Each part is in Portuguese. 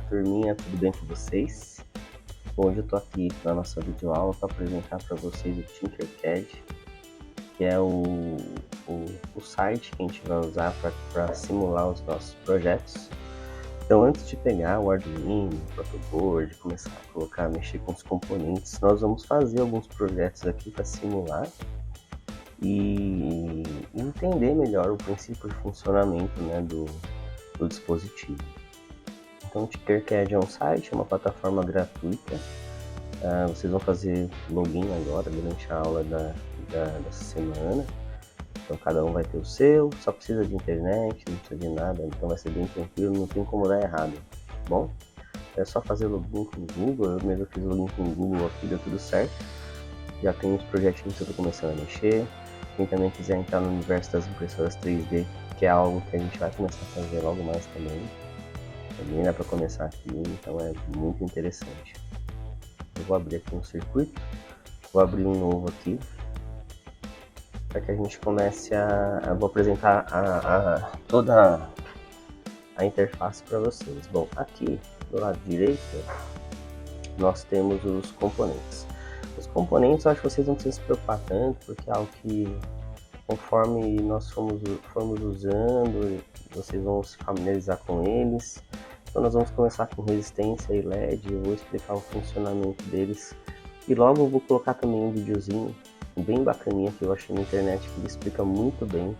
turminha, tudo bem com vocês? Hoje eu tô aqui na nossa videoaula para apresentar para vocês o Tinkercad, que é o site que a gente vai usar para simular os nossos projetos. Então, antes de pegar o Arduino, o protoboard, começar a mexer com os componentes, nós vamos fazer alguns projetos aqui para simular e entender melhor o princípio de funcionamento, né, do dispositivo. Então, o Tinkercad é um site, é uma plataforma gratuita. Vocês vão fazer login agora durante a aula dessa semana. Então, cada um vai ter o seu, só precisa de internet, não precisa de nada, então vai ser bem tranquilo, não tem como dar errado, tá bom? É só fazer login com o Google, eu mesmo fiz login com o Google aqui, deu tudo certo. Já tem os projetinhos que eu tô começando a mexer. Quem também quiser entrar no universo das impressoras 3D, que é algo que a gente vai começar a fazer logo mais também dá para começar aqui, então é muito interessante. Eu vou abrir aqui um circuito, vou abrir um novo aqui, para que a gente comece eu vou apresentar toda a interface para vocês. Bom, aqui do lado direito nós temos os componentes. Os componentes eu acho que vocês não precisam se preocupar tanto, porque é algo que conforme nós formos usando, vocês vão se familiarizar com eles. Então nós vamos começar com resistência e LED, eu vou explicar o funcionamento deles. E logo eu vou colocar também um videozinho bem bacaninha que eu achei na internet, que ele explica muito bem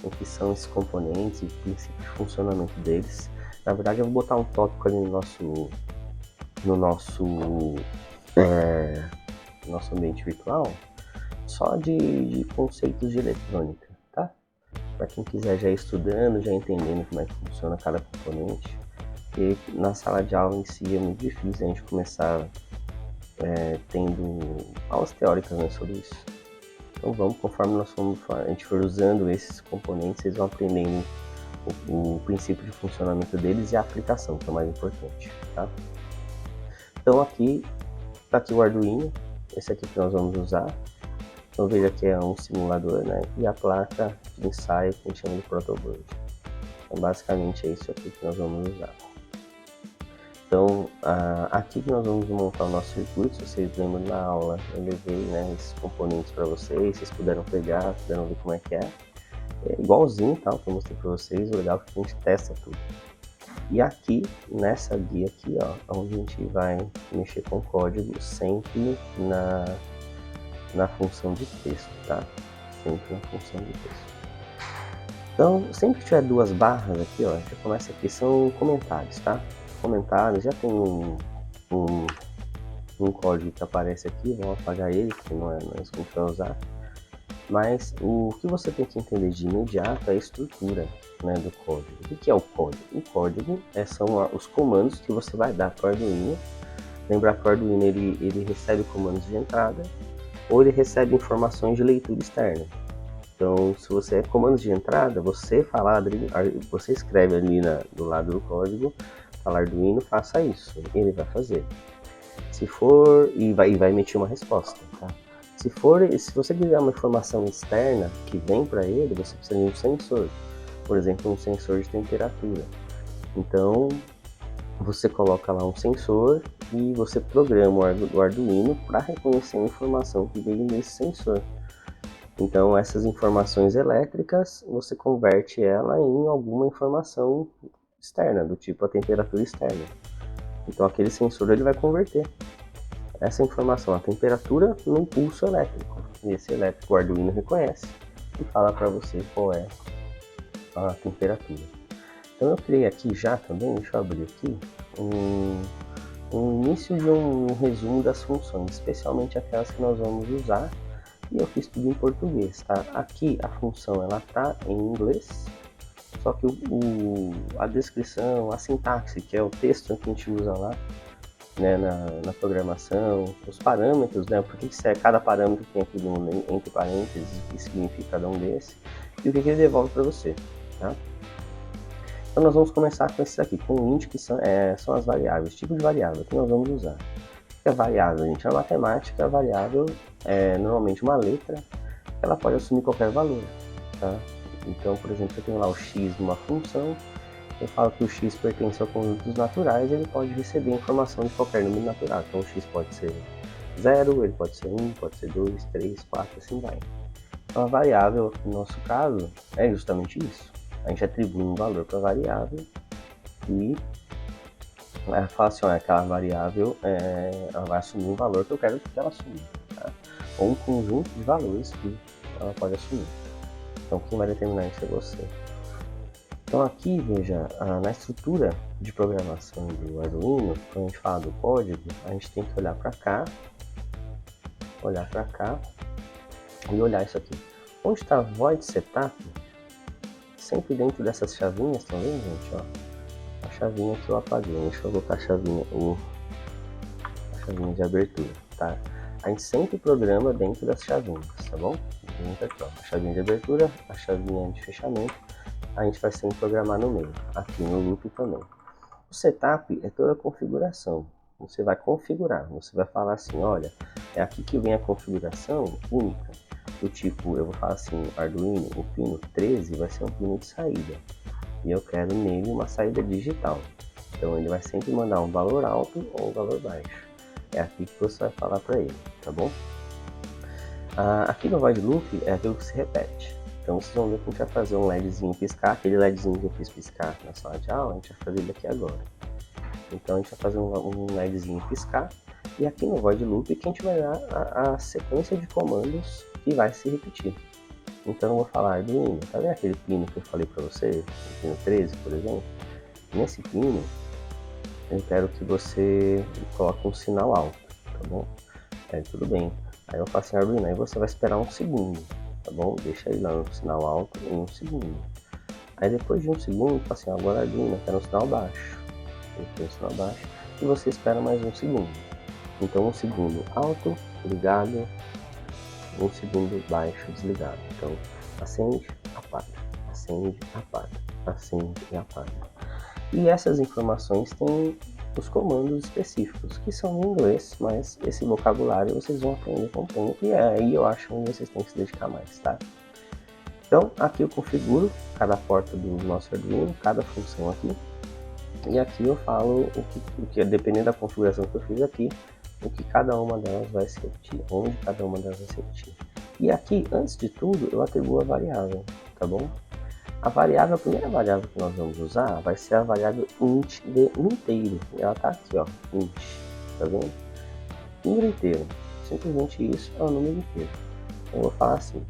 o que são esses componentes e o princípio de funcionamento deles. Na verdade eu vou botar um tópico ali no nosso ambiente virtual, só de conceitos de eletrônica, tá? Para quem quiser já ir estudando, já entendendo como é que funciona cada componente. E na sala de aula em si é muito difícil a gente começar tendo aulas teóricas, né, sobre isso. Então vamos, conforme a gente for usando esses componentes, vocês vão aprendendo o princípio de funcionamento deles e a aplicação, que é o mais importante, tá? Então aqui está aqui o Arduino, esse aqui que nós vamos usar. Então veja que é um simulador, né? E a placa de ensaio que a gente chama de protoboard. Então basicamente é isso aqui que nós vamos usar. Então aqui que nós vamos montar o nosso circuito. Se vocês lembram na aula, eu levei, né, esses componentes para vocês puderam pegar, puderam ver como é que é. É igualzinho, tá, que eu mostrei para vocês. O legal é que a gente testa tudo. E aqui, nessa guia aqui, ó, onde a gente vai mexer com o código sempre na função de texto, tá? Sempre na função de texto. Então, sempre que tiver duas barras aqui, ó, já começa aqui, são comentários, tá? Comentários, já tem um código que aparece aqui, vamos apagar ele, que não é isso que a gente vai usar. Mas o que você tem que entender de imediato é a estrutura, né, do código. O que é o código? O código são os comandos que você vai dar para o Arduino. Lembrar que o Arduino ele recebe comandos de entrada ou ele recebe informações de leitura externa. Então, se você é comandos de entrada, você escreve ali do lado do código, fala Arduino, faça isso, ele vai fazer. Se for, e vai emitir uma resposta, tá? Se você quiser uma informação externa que vem para ele, você precisa de um sensor, por exemplo, um sensor de temperatura. Então, você coloca lá um sensor e você programa o Arduino para reconhecer a informação que veio nesse sensor. Então, essas informações elétricas, você converte ela em alguma informação externa, do tipo a temperatura externa. Então, aquele sensor ele vai converter essa informação, a temperatura, num pulso elétrico. E esse elétrico o Arduino reconhece e fala para você qual é a temperatura. Então eu criei aqui já também, deixa eu abrir aqui, um início de um resumo das funções, especialmente aquelas que nós vamos usar, e eu fiz tudo em português, tá? Aqui a função ela tá em inglês, só que a descrição, a sintaxe, que é o texto que a gente usa lá, né, na programação, os parâmetros, né, porque cada parâmetro tem aqui entre parênteses o que significa cada um desses e o que ele devolve para você, tá? Então nós vamos começar com esse aqui, com o int, que são as variáveis, tipo de variável que nós vamos usar. O que é variável, gente? Na matemática, a variável é normalmente uma letra, ela pode assumir qualquer valor, tá? Então, por exemplo, eu tenho lá o x numa função eu falo que o x pertence ao conjunto dos naturais, ele pode receber informação de qualquer número natural. Então o x pode ser 0, ele pode ser 1, pode ser 2, 3, 4, assim vai. Então a variável, no nosso caso, é justamente isso. A gente atribui um valor para a variável e fala assim, olha, aquela variável ela vai assumir um valor que eu quero que ela assuma. Tá? Ou um conjunto de valores que ela pode assumir. Então quem vai determinar isso é você. Então aqui, veja, na estrutura de programação do Arduino, quando a gente fala do código, a gente tem que olhar para cá e olhar isso aqui. Onde está void setup, sempre dentro dessas chavinhas, tá vendo, gente? Ó, a chavinha que eu apaguei, deixa eu colocar a chavinha de abertura, tá? A gente sempre programa dentro das chavinhas, tá bom? Aqui, ó, a chavinha de abertura, a chavinha de fechamento, a gente vai sempre programar no meio, aqui no loop também. O setup é toda a configuração. Você vai configurar, você vai falar assim, olha, é aqui que vem a configuração única. Do tipo, eu vou falar assim, Arduino, o pino 13 vai ser um pino de saída. E eu quero nele uma saída digital. Então ele vai sempre mandar um valor alto ou um valor baixo. É aqui que você vai falar para ele, tá bom? Aqui no void loop é aquilo que se repete. Então vocês vão ver que a gente vai fazer um LEDzinho piscar, aquele LEDzinho que eu fiz piscar na sala de aula, a gente vai fazer ele aqui agora. Então a gente vai fazer um LEDzinho piscar, e aqui no void loop que a gente vai dar a sequência de comandos que vai se repetir. Então eu vou falar Arduino, tá vendo aquele pino que eu falei para você, o pino 13, por exemplo? Nesse pino, eu quero que você coloque um sinal alto, tá bom? Aí tudo bem. Aí eu faço assim, Arduino, aí você vai esperar um segundo, tá bom? Deixa ele lá no sinal alto em um segundo. Aí depois de um segundo, eu falo assim, agora Arduino, eu quero um sinal baixo. Eu tenho um sinal baixo e você espera mais um segundo. Então um segundo alto, ligado, um segundo baixo, desligado. Então acende, apaga, acende, apaga, acende e apaga. E essas informações têm os comandos específicos, que são em inglês, mas esse vocabulário vocês vão aprender com o tempo, e aí eu acho que vocês têm que se dedicar mais, tá? Então, aqui eu configuro cada porta do nosso Arduino, cada função aqui, e aqui eu falo o que dependendo da configuração que eu fiz aqui, o que cada uma delas vai se repetir, onde cada uma delas vai se repetir. E aqui, antes de tudo, eu atribuo a variável, tá bom? A primeira variável que nós vamos usar vai ser a variável int de inteiro. Ela tá aqui, ó, int, tá vendo? Número inteiro. Simplesmente isso é o número inteiro. Então eu vou falar assim,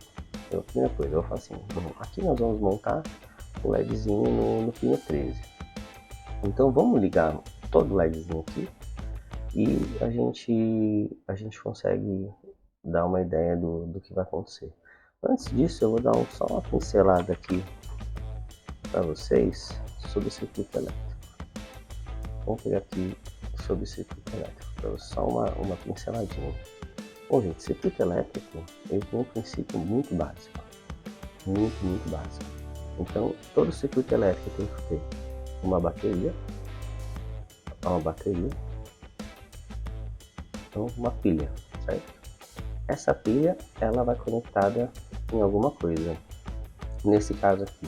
a primeira coisa, eu vou falar assim, bom, aqui nós vamos montar o LEDzinho no pino 13. Então vamos ligar todo o LEDzinho aqui e a gente consegue dar uma ideia do que vai acontecer. Antes disso, eu vou dar só uma pincelada aqui para vocês sobre o circuito elétrico. Vamos pegar aqui sobre o circuito elétrico, para só uma pinceladinha. Bom, gente, circuito elétrico ele tem um princípio muito básico, muito básico. Então, todo circuito elétrico tem que ter uma bateria, então uma pilha, certo? Essa pilha ela vai conectada em alguma coisa. Nesse caso aqui,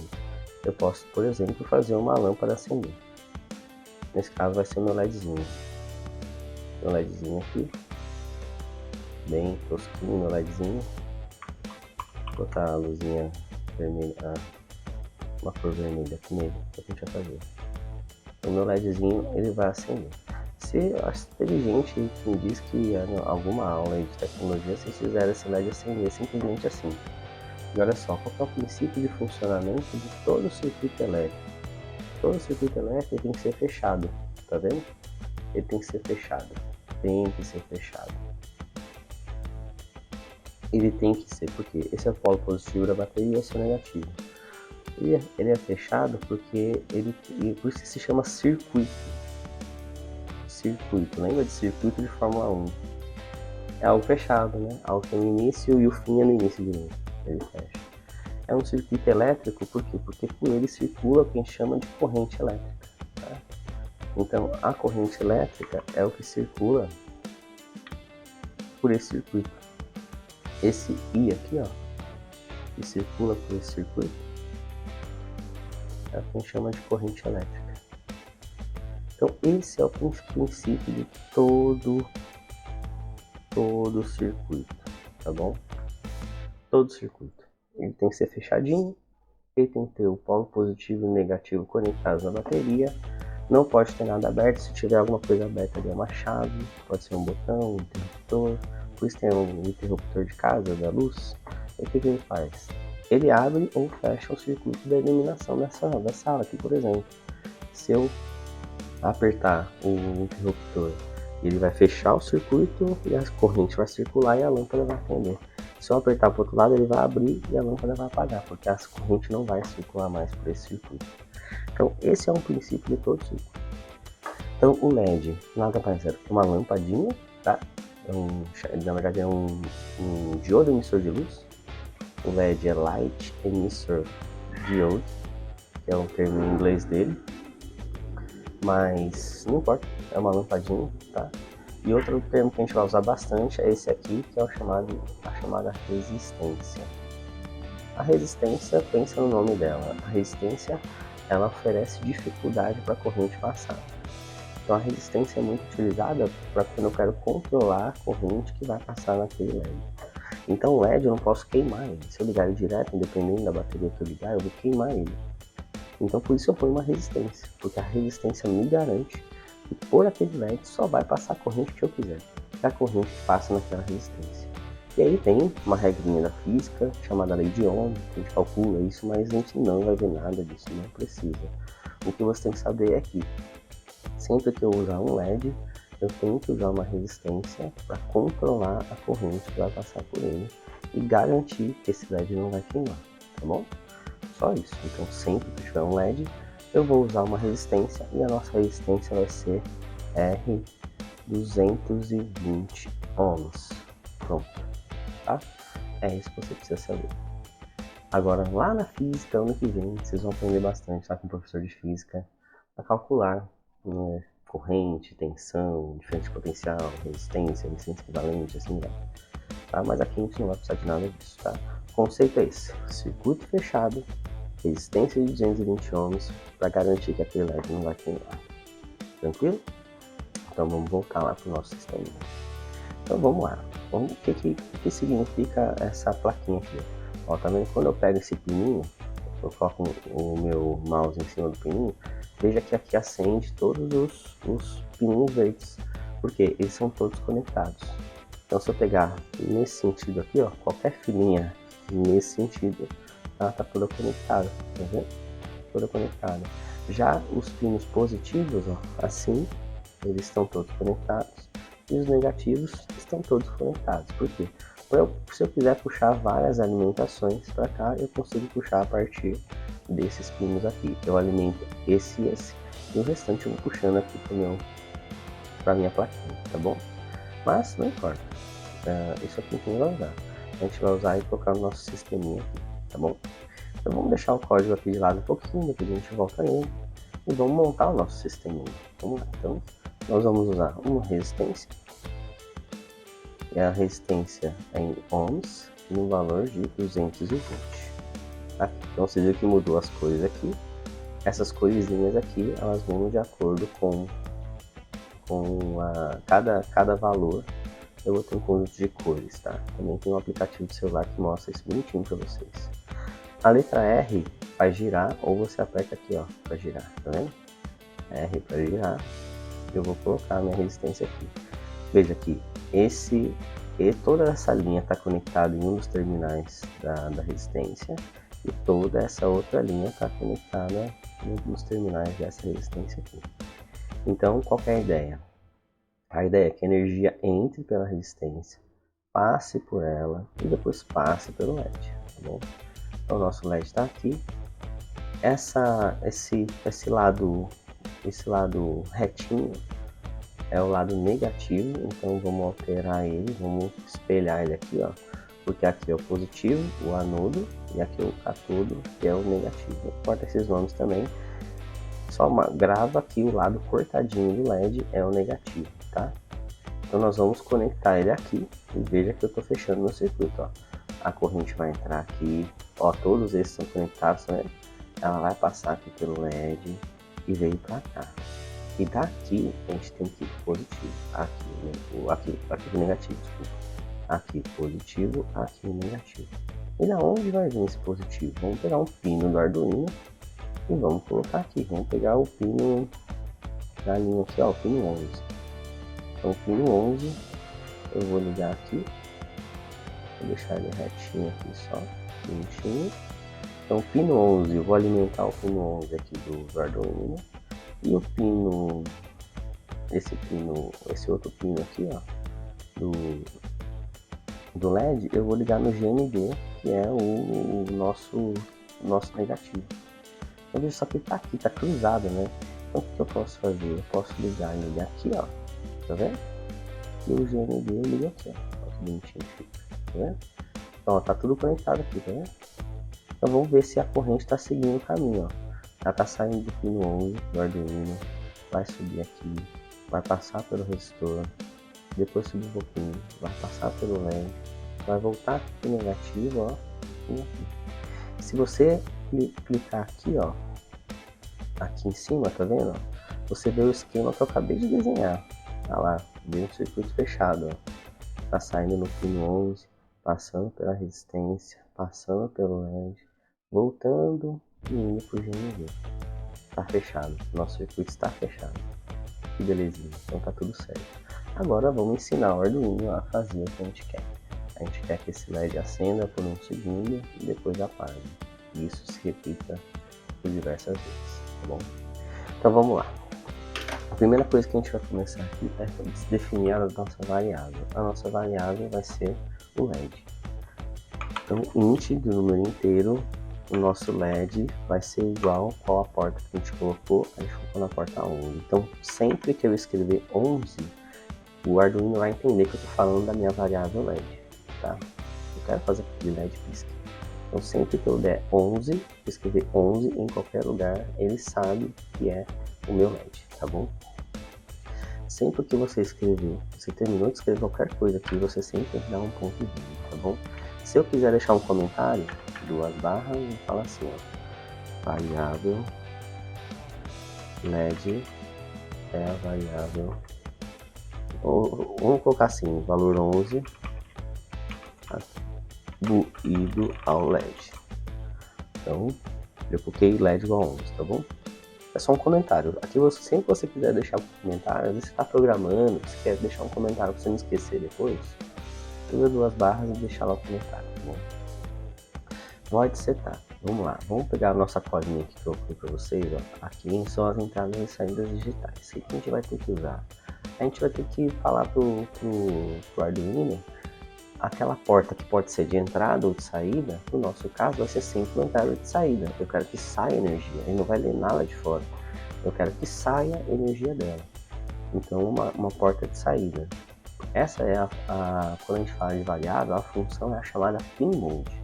eu posso, por exemplo, fazer uma lâmpada acender. Nesse caso vai ser meu LEDzinho. Meu LEDzinho aqui. Bem tosquinho meu LEDzinho. Vou botar a luzinha vermelha, uma cor vermelha aqui nele, que a gente vai fazer. O meu LEDzinho ele vai acender. Teve gente que me diz que em alguma aula de tecnologia vocês fizeram esse LED acender simplesmente assim. E olha só, qual é o princípio de funcionamento de todo o circuito elétrico? Todo o circuito elétrico tem que ser fechado, tá vendo? Ele tem que ser fechado, Ele tem que ser, porque esse é o polo positivo da bateria e esse é o negativo. Ele é fechado porque por isso se chama circuito. Lembra de circuito de Fórmula 1? É algo fechado, né? Algo que tem o início e o fim é no início de novo. Ele fecha. É um circuito elétrico, por quê? Porque por ele circula o que a gente chama de corrente elétrica. Tá? Então, a corrente elétrica é o que circula por esse circuito. Esse I aqui, ó, que circula por esse circuito, é o que a gente chama de corrente elétrica. Então esse é o princípio de todo circuito, tá bom? Todo circuito. Ele tem que ser fechadinho, ele tem que ter o polo positivo e negativo conectados na bateria, não pode ter nada aberto. Se tiver alguma coisa aberta ali é uma chave, pode ser um botão, um interruptor. Por isso tem um interruptor de casa, da luz. O que ele faz? Ele abre ou fecha o circuito da iluminação da sala aqui, por exemplo. Se eu apertar o interruptor, ele vai fechar o circuito e a corrente vai circular e a lâmpada vai acender. Se eu apertar para o outro lado, ele vai abrir e a lâmpada vai apagar, porque a corrente não vai circular mais por esse circuito. Então, esse é um princípio de todo circuito. Então, o LED nada mais é que uma lampadinha, tá? Na verdade, é um diodo emissor de luz. O LED é Light Emitter Diode, que é o termo em inglês dele. Mas não importa, é uma lampadinha, tá? E outro termo que a gente vai usar bastante é esse aqui, que é a chamada resistência. A resistência, pensa no nome dela. A resistência, ela oferece dificuldade para a corrente passar. Então a resistência é muito utilizada para quando eu quero controlar a corrente que vai passar naquele LED. Então o LED eu não posso queimar ele. Se eu ligar ele direto, independente da bateria que eu ligar, eu vou queimar ele. Então por isso eu ponho uma resistência, porque a resistência me garante que por aquele LED só vai passar a corrente que eu quiser. É a corrente que passa naquela resistência. E aí tem uma regrinha da física, chamada lei de Ohm, que a gente calcula isso, mas a gente não vai ver nada disso, não precisa. O que você tem que saber é que sempre que eu usar um LED, eu tenho que usar uma resistência para controlar a corrente que vai passar por ele e garantir que esse LED não vai queimar, tá bom? Só isso. Então sempre que tiver um LED, eu vou usar uma resistência e a nossa resistência vai ser R220 ohms. Pronto, tá? É isso que você precisa saber. Agora, lá na física, ano que vem, vocês vão aprender bastante lá com o professor de física a calcular corrente, tensão, diferença de potencial, resistência equivalente, assim vai. Tá? Mas aqui a gente não vai precisar de nada disso, tá? O conceito é esse: circuito fechado, resistência de 220 ohms para garantir que aquele LED não vai queimar. Tranquilo? Então vamos voltar lá para o nosso sistema. Então vamos lá. O que significa essa plaquinha aqui? Ó, tá vendo? Quando eu pego esse pininho, eu coloco o meu mouse em cima do pininho, veja que aqui acende todos os pininhos verdes, porque eles são todos conectados. Então se eu pegar nesse sentido aqui, ó, qualquer filinha nesse sentido, ela tá toda conectada, tá vendo? Toda conectada. Já os pinos positivos, ó, assim, eles estão todos conectados, e os negativos estão todos conectados. Por quê? Se eu quiser puxar várias alimentações para cá, eu consigo puxar a partir desses pinos aqui. Eu alimento esse e esse, e o restante eu vou puxando aqui para minha plaquinha, tá bom? Mas não importa, isso aqui a gente vai usar. A gente vai usar e colocar no nosso sisteminha aqui, tá bom? Então vamos deixar o código aqui de lado um pouquinho, depois a gente volta nele e vamos montar o nosso sisteminha. Vamos lá. Então nós vamos usar uma resistência, e a resistência é em ohms, no valor de 220. Tá? Então você viu que mudou as cores aqui. Essas corzinhas aqui, elas vão de acordo com cada valor. Eu vou ter um conjunto de cores, tá? Também tem um aplicativo de celular que mostra isso bonitinho para vocês. A letra R vai girar, ou você aperta aqui, ó, para girar, tá vendo? R para girar. Eu vou colocar a minha resistência aqui. Veja que toda essa linha está conectada em um dos terminais da resistência, e toda essa outra linha está conectada nos terminais dessa resistência aqui. Então, qual é a ideia? A ideia é que a energia entre pela resistência, passe por ela e depois passe pelo LED, tá bom? Então, o nosso LED está aqui. Esse lado retinho é o lado negativo, então vamos alterar ele, vamos espelhar ele aqui, ó, porque aqui é o positivo, o anodo, e aqui é o catodo, que é o negativo. Não importa esses nomes também, só grava aqui o lado cortadinho do LED é o negativo, tá? Então nós vamos conectar ele aqui e veja que eu estou fechando meu circuito, ó. A corrente vai entrar aqui, ó, todos esses são conectados, né? ela vai passar aqui pelo LED e veio para cá. E daqui a gente tem que ir positivo, aqui, né? aqui negativo, desculpa. Aqui positivo, aqui negativo. E da onde vai vir esse positivo? Vamos pegar um pino do Arduino e vamos colocar aqui. Vamos pegar o pino da linha aqui, ó, o pino 11. Então o pino 11 eu vou ligar aqui. Vou deixar ele retinho aqui só, bonitinho. Então o pino 11, eu vou alimentar o pino 11 aqui do Arduino. E o pino, esse outro pino aqui, ó, do LED, eu vou ligar no GND, que é o nosso negativo. Então veja só que tá aqui, tá cruzado, né? Então o que eu posso fazer? Eu posso ligar ele aqui, ó, tá vendo? E o GND eu ligo aqui, ó, que bonitinho fica, tá vendo? Então ó, tá tudo conectado aqui, tá vendo? Então vamos ver se a corrente tá seguindo o caminho, ó. Ela tá saindo do pino 11 do Arduino, vai subir aqui, vai passar pelo resistor, depois subir um pouquinho, vai passar pelo LED, vai voltar aqui pro negativo, ó, e aqui. Se você clicar aqui, ó, aqui em cima, tá vendo? Você vê o esquema que eu acabei de desenhar. Tá lá, vem um circuito fechado, ó. Tá saindo no pino 11, passando pela resistência, passando pelo LED, voltando e indo pro GND. Tá fechado, nosso circuito está fechado. Que belezinha, então tá tudo certo. Agora vamos ensinar o Arduino a fazer o que a gente quer. A gente quer que esse LED acenda por um segundo e depois apague. E isso se repita por diversas vezes, tá bom? Então vamos lá. A primeira coisa que a gente vai começar aqui é definir a nossa variável. A nossa variável vai ser o LED. Então, int do número inteiro, o nosso LED vai ser igual qual a porta que a gente colocou. A gente colocou na porta 11. Então, sempre que eu escrever 11, o Arduino vai entender que eu estou falando da minha variável LED, tá? Eu quero fazer que o LED pisque. Então, sempre que eu der 11, escrever 11 em qualquer lugar, ele sabe que é o meu LED, tá bom? Sempre que você escrever, você terminou de escrever qualquer coisa aqui, você sempre dá um ponto e vírgula, tá bom? Se eu quiser deixar um comentário, 2 barras e fala assim, ó, variável LED é a variável, vamos colocar assim, valor 11 atribuído ao LED. Então, eu coloquei LED igual a 11, tá bom? É só um comentário. Aqui sempre que você quiser deixar um comentário, às vezes você está programando, você quer deixar um comentário para você não esquecer depois, usa 2 barras e deixar lá o comentário, tá bom? Void setup. Vamos lá, vamos pegar a nossa colinha aqui que eu coloquei para vocês, ó. Aqui são as entradas e saídas digitais. Isso que a gente vai ter que usar. A gente vai ter que falar pro Arduino, aquela porta que pode ser de entrada ou de saída, no nosso caso vai ser sempre uma entrada de saída. Eu quero que saia energia, ele não vai ler nada de fora. Eu quero que saia energia dela. Então uma porta de saída. Essa é quando a gente fala de variável, a função é a chamada pin mode.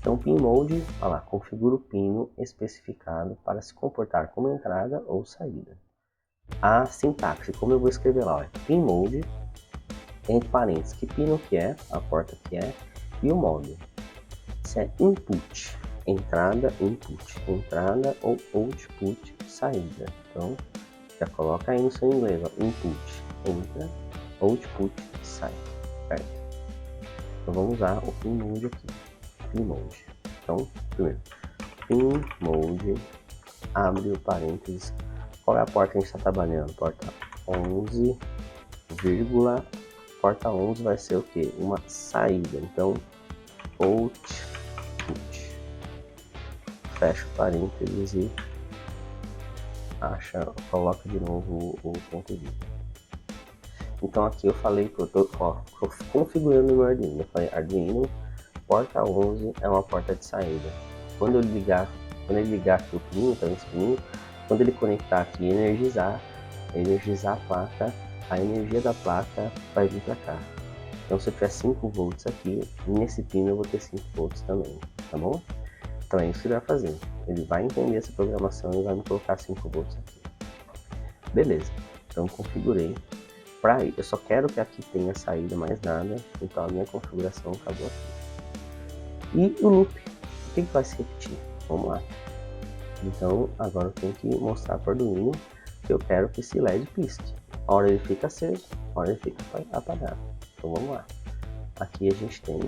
Então pin mode, olha lá, configura o pino especificado para se comportar como entrada ou saída. A sintaxe, como eu vou escrever lá, ó, pin mode, entre parênteses, que pino que é, a porta que é, e o modo. Se é input, entrada, input, entrada ou output, saída. Então, já coloca aí no seu inglês, ó, input, entra, output, sai, certo? Então vamos usar o pin mode aqui, pin mode. Então, primeiro, pin mode, abre o parênteses, qual é a porta que a gente está trabalhando? Porta 11, vírgula, porta 11 vai ser o que? Uma saída, então output, fecha o parênteses e coloca de novo o ponto de. Então aqui eu falei que eu tô configurando o meu Arduino, eu falei Arduino, porta 11 é uma porta de saída. Quando ele ligar aqui o pino, tá esse pino, quando ele conectar aqui e energizar a placa, a energia da placa vai vir para cá. Então se eu tiver 5 volts aqui, nesse pino eu vou ter 5 volts também, tá bom? Então é isso que ele vai fazer. Ele vai entender essa programação e vai me colocar 5 volts aqui. Beleza, então configurei. Eu só quero que aqui tenha saída, mais nada, então a minha configuração acabou aqui. E o loop, o que vai se repetir? Vamos lá. Então agora eu tenho que mostrar para o Arduino que eu quero que esse LED pisque. A hora ele fica aceso, a hora ele fica apagado. Então vamos lá. Aqui a gente tem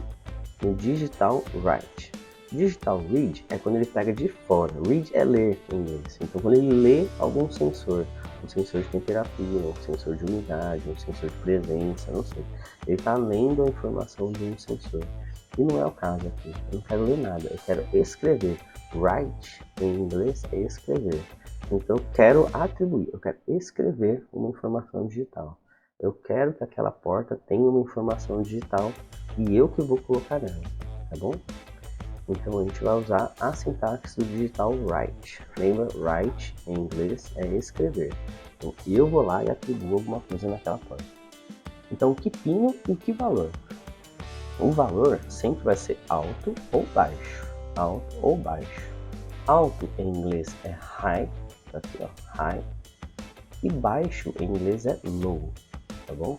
no Digital Write. Digital Read é quando ele pega de fora. Read é ler em inglês. Então quando ele lê algum sensor, um sensor de temperatura, um sensor de umidade, um sensor de presença, não sei. Ele está lendo a informação de um sensor. E não é o caso aqui. Eu não quero ler nada, eu quero escrever. Write em inglês é escrever. Então eu quero atribuir, eu quero escrever uma informação digital. Eu quero que aquela porta tenha uma informação digital e eu que vou colocar nela, tá bom? Então a gente vai usar a sintaxe do Digital Write. Lembra? Write em inglês é escrever. Então eu vou lá e atribuo alguma coisa naquela porta. Então que pino e que valor? O valor sempre vai ser alto ou baixo. Alto ou baixo. Alto em inglês é high, tá aqui ó, high. E baixo em inglês é low, tá bom?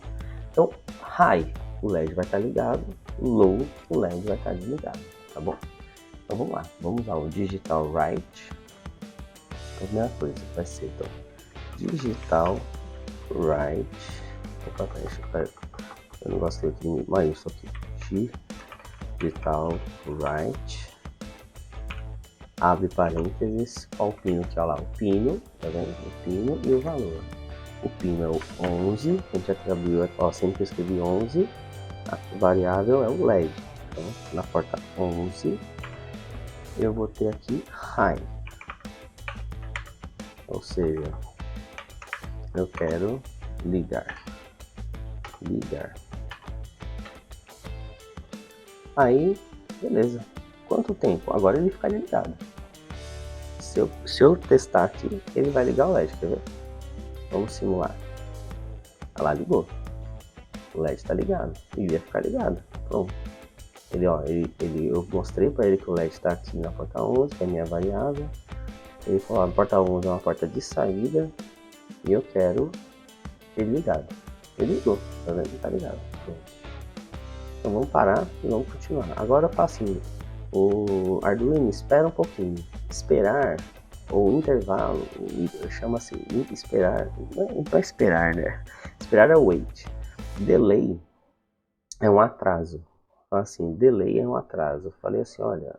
Então high, o LED vai estar ligado. Low, o LED vai estar desligado, tá bom? Então vamos lá, vamos usar o Digital Write. A primeira coisa vai ser então Digital Write. Opa, eu não gosto de maiúsculo aqui. Digital Write. Abre parênteses, ó o pino aqui, ó lá, o pino, tá vendo? O pino e o valor. O pino é o 11, a gente atribuiu, ó, sempre que eu escrevi 11, a variável é o LED. Então, na porta 11, eu vou ter aqui high. Ou seja, eu quero ligar. Aí, beleza. Quanto tempo? Agora ele fica ligado. Se eu testar aqui, ele vai ligar o LED, quer ver? Vamos simular. Olha lá, ligou. O LED está ligado. Ele ia ficar ligado. Pronto. Eu mostrei para ele que o LED está aqui na porta 11, que é a minha variável. Ele falou, a porta 11 é uma porta de saída e eu quero ele ligado. Ele ligou, tá vendo? Ele tá ligado. Pronto. Então vamos parar e vamos continuar. Agora eu faço assim, o Arduino espera um pouquinho. Esperar, ou intervalo, chama-se esperar, não é esperar, né? Esperar é wait. Delay é um atraso. Assim, delay é um atraso. Eu falei assim, olha,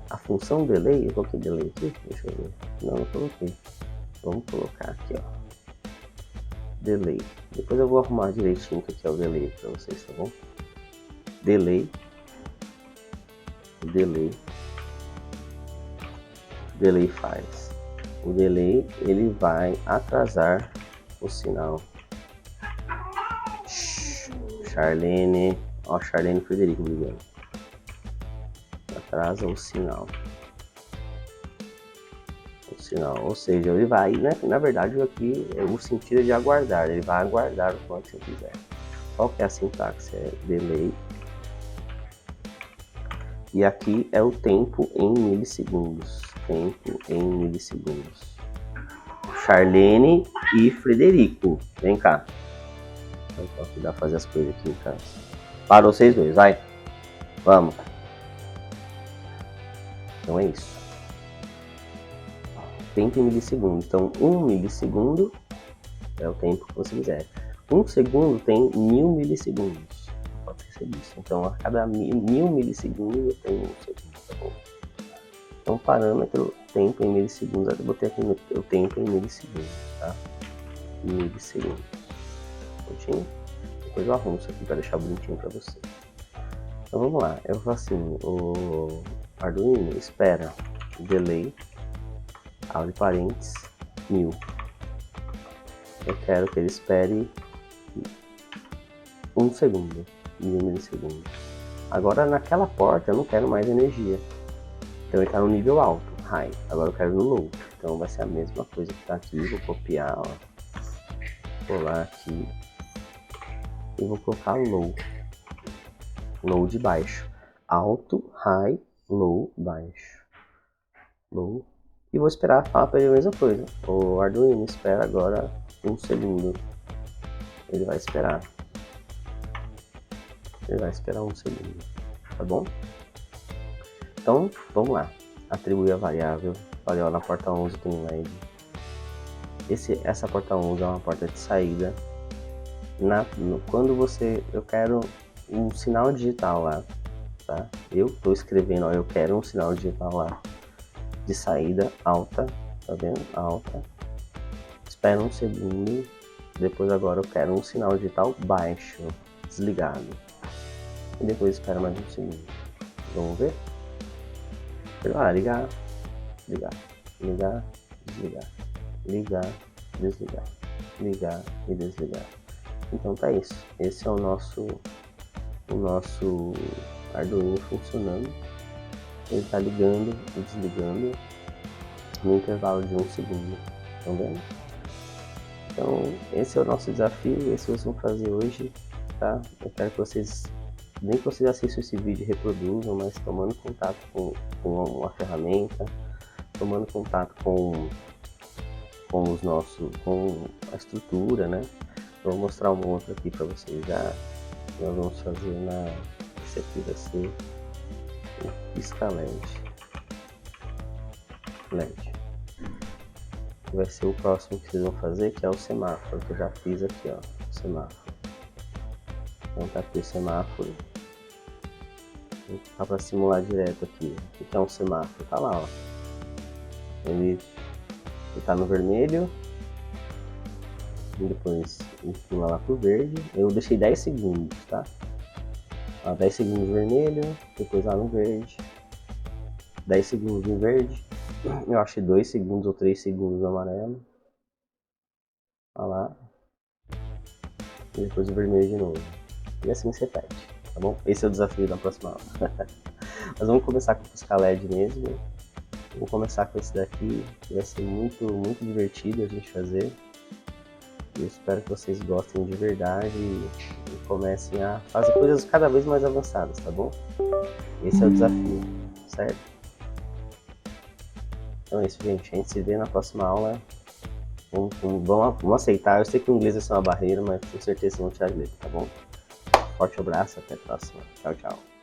a função delay, eu coloquei delay aqui, deixa eu ver. Não coloquei. Vamos colocar aqui, ó. Delay. Depois eu vou arrumar direitinho o que é o delay para vocês, tá bom? Delay. Delay faz. O delay, ele vai atrasar o sinal. Charlene, ó, Charlene e Frederico brigando. Atrasa o sinal. Ou seja, ele vai, né? Na verdade, aqui o sentido é de aguardar. Ele vai aguardar o quanto você quiser. Qual que é a sintaxe? É delay. E aqui é o tempo em milissegundos. Charlene e Frederico, vem cá. Vou dá pra fazer as coisas aqui em casa. Para vocês dois, vai. Vamos. Então é isso. Tempo em milissegundos. Então 1 milissegundo é o tempo que você quiser. 1 segundo tem 1000 milissegundos. Pode ser isso. Então a cada 1000 milissegundos eu tenho 1 segundo, tá bom? Então parâmetro tempo em milissegundos. Eu botei aqui o tempo em milissegundos, tá? Milissegundos. Prontinho? Depois eu arrumo isso aqui para deixar bonitinho para você. Então vamos lá. Eu faço assim, o Arduino espera delay, abre parênteses, 1000. Eu quero que ele espere 1 segundo, 1000 milissegundos. Agora naquela porta eu não quero mais energia. Então ele está no nível alto, high. Agora eu quero no low. Então vai ser a mesma coisa que está aqui. Vou copiar, ó. Colar aqui. E vou colocar low. Low de baixo. Alto, high, low, baixo. Low. E vou esperar falar para ele a mesma coisa. O Arduino espera agora 1 segundo. Ele vai esperar. Ele vai esperar 1 segundo. Tá bom? Então, vamos lá. atribuir a variável. Olha, ó, na porta 11 tem LED. Essa porta 11 é uma porta de saída. Quando eu quero um sinal digital lá, tá? Eu estou escrevendo, ó, eu quero um sinal digital lá de saída alta, tá vendo? Alta. Espera um segundo. Depois agora eu quero um sinal digital baixo, desligado. E depois espera mais um segundo. Vamos ver? Ligar, ligar, ligar, desligar, ligar, desligar, ligar e desligar. Então tá isso. Esse é o nosso Arduino funcionando. Ele está ligando e desligando no intervalo de um segundo. Estão vendo? Então esse é o nosso desafio. Esse vocês vão fazer hoje, tá? Eu quero que vocês, nem que vocês assistam esse vídeo e reproduzam, mas tomando contato com a ferramenta, tomando contato com a estrutura, né? Eu vou mostrar uma outra aqui para vocês já. Nós vamos fazer esse aqui vai ser o pisca LED. Que vai ser o próximo que vocês vão fazer, que é o semáforo, que eu já fiz aqui, ó, o semáforo. Então tá aqui o semáforo. Dá para simular direto aqui. O que é um semáforo? Tá lá, ó. Ele tá no vermelho. E depois pula lá pro verde. Eu deixei 10 segundos, tá? Ó, 10 segundos vermelho, depois lá no verde. 10 segundos no verde. Eu achei 2 segundos ou 3 segundos no amarelo. Olha lá. E depois o vermelho de novo. E assim se repete, tá bom? Esse é o desafio da próxima aula. Mas vamos começar com o pisca LED mesmo. Vou começar com esse daqui, que vai ser muito, muito divertido a gente fazer. Eu espero que vocês gostem de verdade e comecem a fazer coisas cada vez mais avançadas, tá bom? Esse é o desafio, certo? Então é isso, gente. A gente se vê na próxima aula. Vamos aceitar. Eu sei que o inglês vai ser uma barreira, mas com certeza vão tirar de letra, tá bom? Forte abraço, até a próxima. Tchau, tchau.